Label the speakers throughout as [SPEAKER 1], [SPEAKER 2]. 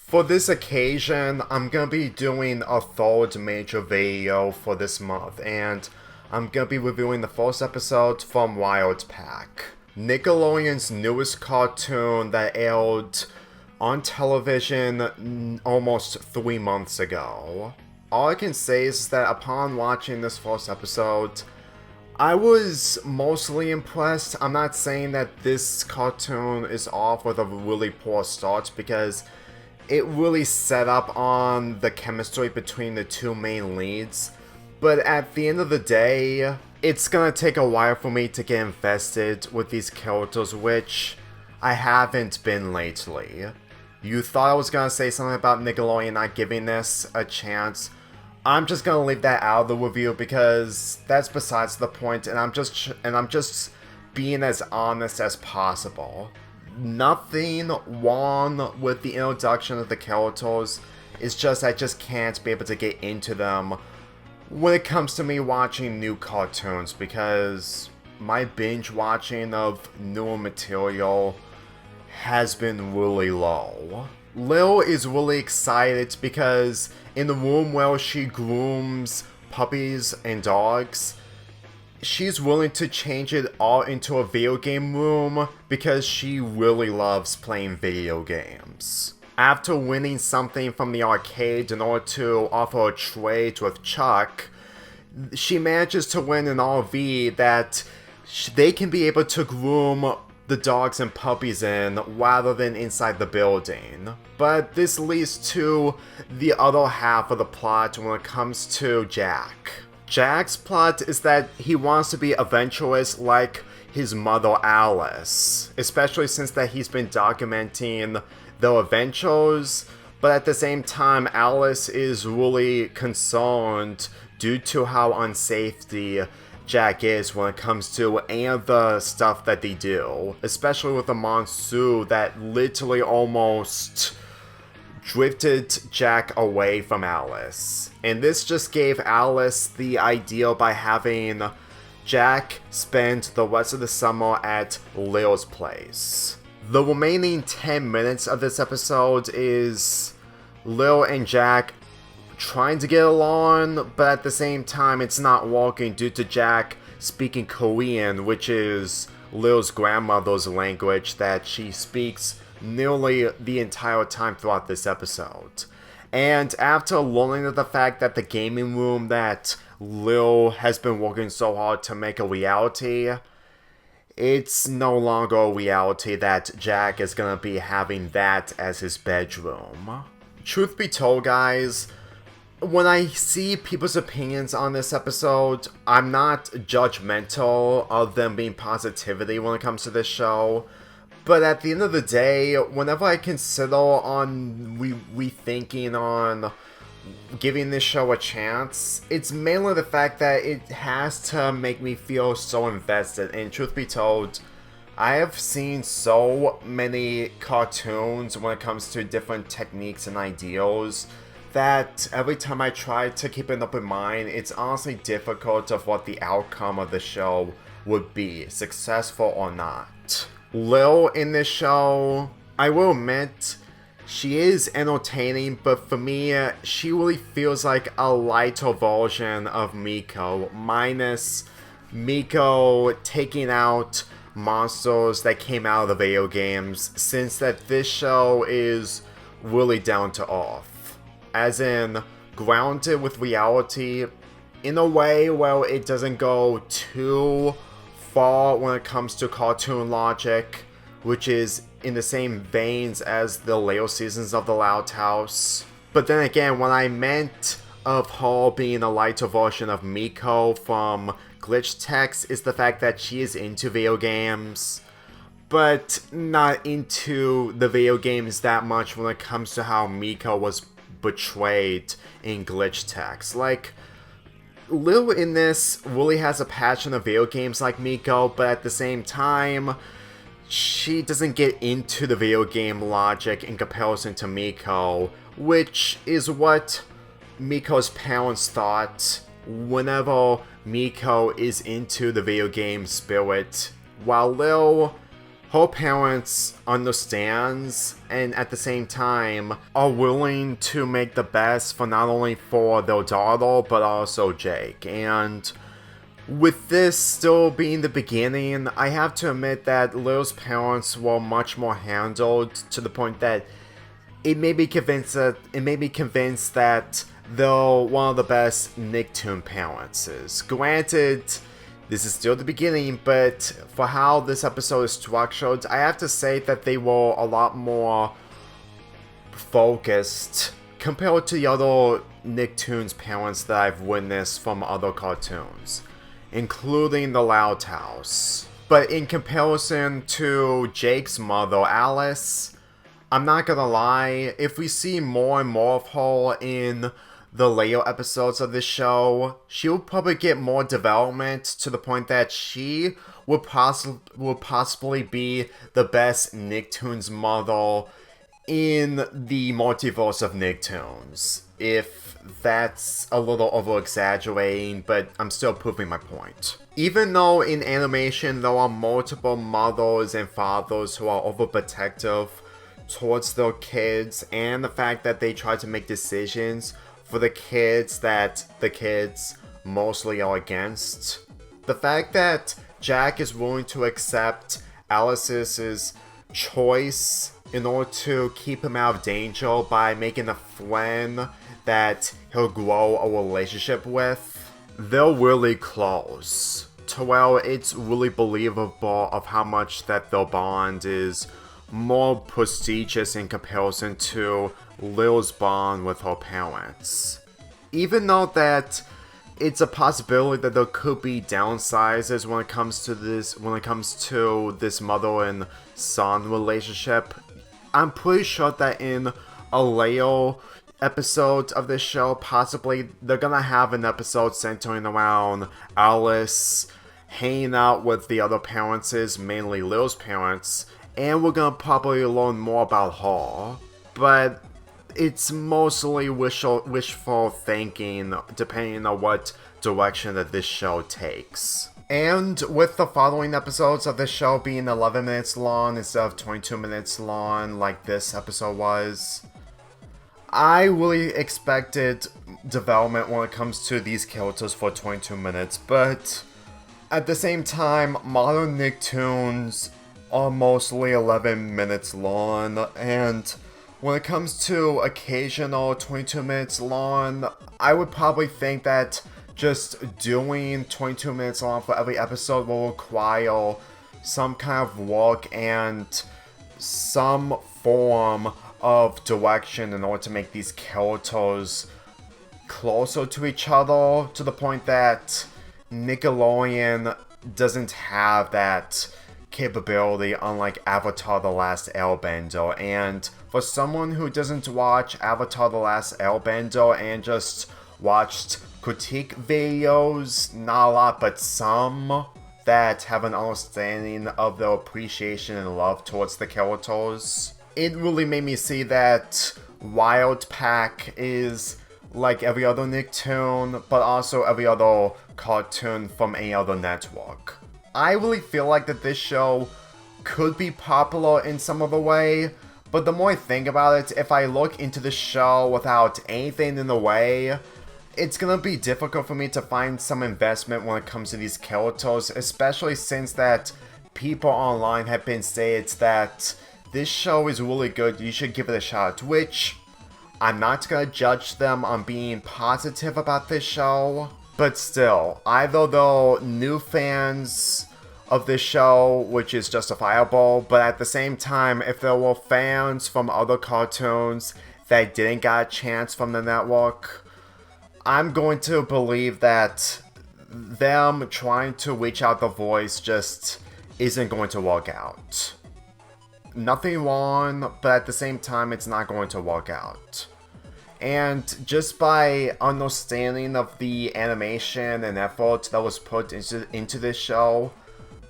[SPEAKER 1] For this occasion, I'm gonna be doing a third major video for this month, and I'm gonna be reviewing the first episode from Wylde, Nickelodeon's newest cartoon that aired on television almost 3 months ago. All I can say is that upon watching this first episode, I was mostly impressed. I'm not saying that this cartoon is off with a really poor start, because it really set up on the chemistry between the two main leads. But at the end of the day, it's gonna take a while for me to get invested with these characters, which I haven't been lately. You thought I was gonna say something about Nickelodeon not giving this a chance. I'm just gonna leave that out of the review because that's besides the point, and I'm just being as honest as possible. Nothing wrong with the introduction of the characters. It's just I just can't be able to get into them when it comes to me watching new cartoons, because my binge watching of newer material has been really low. Lil is really excited because in the room where she grooms puppies and dogs, she's willing to change it all into a video game room because she really loves playing video games. After winning something from the arcade in order to offer a trade with Chuck, she manages to win an RV that they can be able to groom the dogs and puppies in rather than inside the building. But this leads to the other half of the plot when it comes to Jack. Jack's plot is that he wants to be adventurous like his mother Alice, especially since that he's been documenting their adventures, but at the same time Alice is really concerned due to how unsafety Jack is when it comes to any of the stuff that they do, especially with the monsoon that literally almost drifted Jack away from Alice. And this just gave Alice the idea by having Jack spend the rest of the summer at Lil's place. The remaining 10 minutes of this episode is Lil and Jack trying to get along, but at the same time it's not working due to Jack speaking Korean, which is Lil's grandmother's language that she speaks nearly the entire time throughout this episode. And after learning of the fact that the gaming room that Lil has been working so hard to make a reality, it's no longer a reality that Jack is gonna be having that as his bedroom. Truth be told, guys, when I see people's opinions on this episode, I'm not judgmental of them being positivity when it comes to this show. But at the end of the day, whenever I consider on rethinking on giving this show a chance, it's mainly the fact that it has to make me feel so invested. And truth be told, I have seen so many cartoons when it comes to different techniques and ideals that every time I try to keep an open mind, it's honestly difficult of what the outcome of the show would be, successful or not. Lil in this show, I will admit, she is entertaining, but for me, she really feels like a lighter version of Miko, minus Miko taking out monsters that came out of the video games, since that this show is really down to earth. As in, grounded with reality in a way where it doesn't go too far when it comes to cartoon logic, which is in the same veins as the later seasons of The Loud House. But then again, what I meant of her being a lighter version of Miko from Glitch Text is the fact that she is into video games, but not into the video games that much when it comes to how Miko was betrayed in Glitch Text. Like, Lil in this really has a passion of video games like Miko, but at the same time, she doesn't get into the video game logic in comparison to Miko, which is what Miko's parents thought whenever Miko is into the video game spirit, while Lil her parents understands and at the same time are willing to make the best for not only for their daughter but also Jake. And with this still being the beginning, I have to admit that Lil's parents were much more handled to the point that it made me convinced that they're one of the best Nicktoon parents. Granted, this is still the beginning, but for how this episode is structured, I have to say that they were a lot more focused compared to the other Nicktoons parents that I've witnessed from other cartoons, including the Loud House. But in comparison to Jake's mother, Alice, I'm not gonna lie, if we see more and more of her in the later episodes of this show, she will probably get more development to the point that she will possibly be the best Nicktoons mother in the multiverse of Nicktoons. If that's a little over-exaggerating, but I'm still proving my point. Even though in animation there are multiple mothers and fathers who are overprotective towards their kids, and the fact that they try to make decisions for the kids that the kids mostly are against. The fact that Jack is willing to accept Alice's choice in order to keep him out of danger by making a friend that he'll grow a relationship with, they're really close. To where it's really believable of how much that their bond is more prestigious in comparison to Lil's bond with her parents. Even though that it's a possibility that there could be downsizes when it comes to this mother and son relationship, I'm pretty sure that in a later episode of this show, possibly they're gonna have an episode centering around Alice hanging out with the other parents, mainly Lil's parents, and we're gonna probably learn more about her. But it's mostly wishful thinking, depending on what direction that this show takes. And with the following episodes of this show being 11 minutes long instead of 22 minutes long like this episode was, I really expected development when it comes to these characters for 22 minutes, but at the same time, modern Nicktoons are mostly 11 minutes long, and when it comes to occasional 22 minutes long, I would probably think that just doing 22 minutes long for every episode will require some kind of work and some form of direction in order to make these characters closer to each other, to the point that Nickelodeon doesn't have that capability, unlike Avatar: The Last Airbender. And for someone who doesn't watch Avatar: The Last Airbender and just watched critique videos, not a lot but some, that have an understanding of their appreciation and love towards the characters, it really made me see that Wylde Pack is like every other Nicktoon, but also every other cartoon from any other network. I really feel like that this show could be popular in some other way, but the more I think about it, if I look into the show without anything in the way, it's gonna be difficult for me to find some investment when it comes to these characters, especially since that people online have been saying that this show is really good, you should give it a shot, which I'm not gonna judge them on being positive about this show, but still, either they're new fans of this show, which is justifiable, but at the same time, if there were fans from other cartoons that didn't get a chance from the network, I'm going to believe that them trying to reach out the voice just isn't going to work out. Nothing wrong, but at the same time, it's not going to work out. And just by understanding of the animation and effort that was put into this show,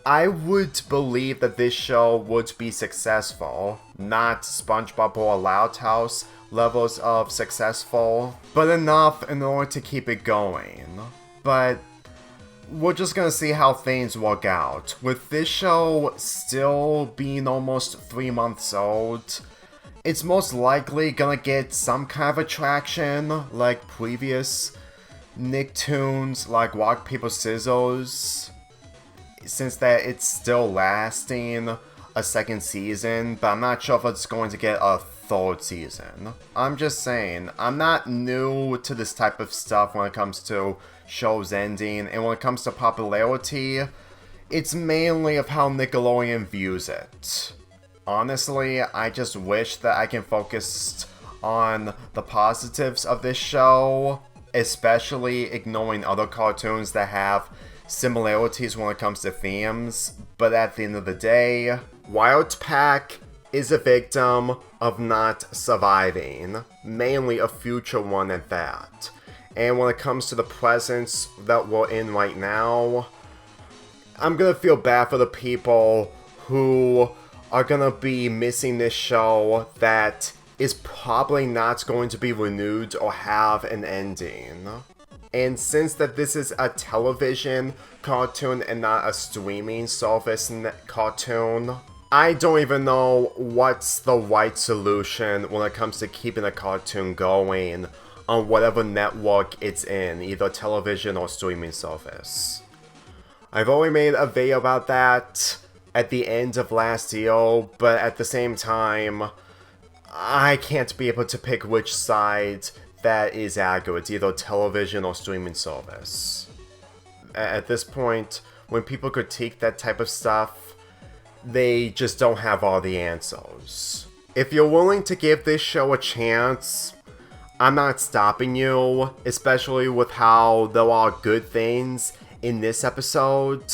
[SPEAKER 1] I would believe that this show would be successful. Not SpongeBob or Loud House levels of successful, but enough in order to keep it going. But we're just gonna see how things work out. With this show still being almost 3 months old, it's most likely gonna get some kind of attraction like previous Nicktoons, like Rock, Paper, Scissors, since that it's still lasting a second season, but I'm not sure if it's going to get a third season. I'm just saying, I'm not new to this type of stuff when it comes to shows ending, and when it comes to popularity, it's mainly of how Nickelodeon views it. Honestly, I just wish that I can focus on the positives of this show, especially ignoring other cartoons that have similarities when it comes to themes, but at the end of the day, Wylde Pack is a victim of not surviving, mainly a future one at that. And when it comes to the presence that we're in right now, I'm gonna feel bad for the people who are gonna be missing this show that is probably not going to be renewed or have an ending. And since that this is a television cartoon and not a streaming service cartoon, I don't even know what's the right solution when it comes to keeping a cartoon going on whatever network it's in, either television or streaming service. I've already made a video about that at the end of last year, but at the same time, I can't be able to pick which side that is accurate, either television or streaming service. At this point, when people critique that type of stuff, they just don't have all the answers. If you're willing to give this show a chance, I'm not stopping you, especially with how there are good things in this episode.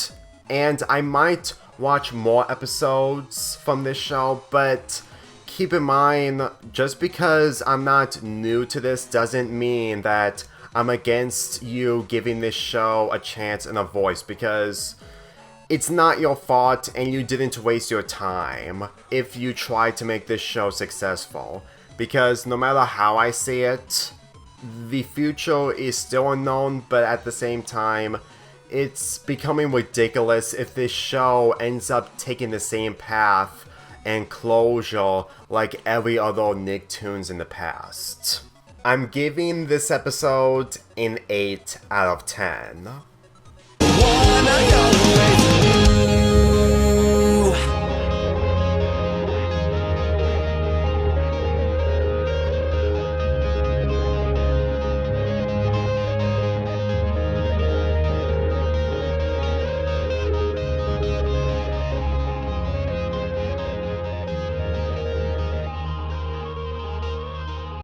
[SPEAKER 1] And I might watch more episodes from this show, but keep in mind, just because I'm not new to this doesn't mean that I'm against you giving this show a chance and a voice, because it's not your fault and you didn't waste your time if you tried to make this show successful. Because no matter how I see it, the future is still unknown, but at the same time, it's becoming ridiculous if this show ends up taking the same path and closure like every other Nicktoons in the past. I'm giving this episode an 8 out of 10.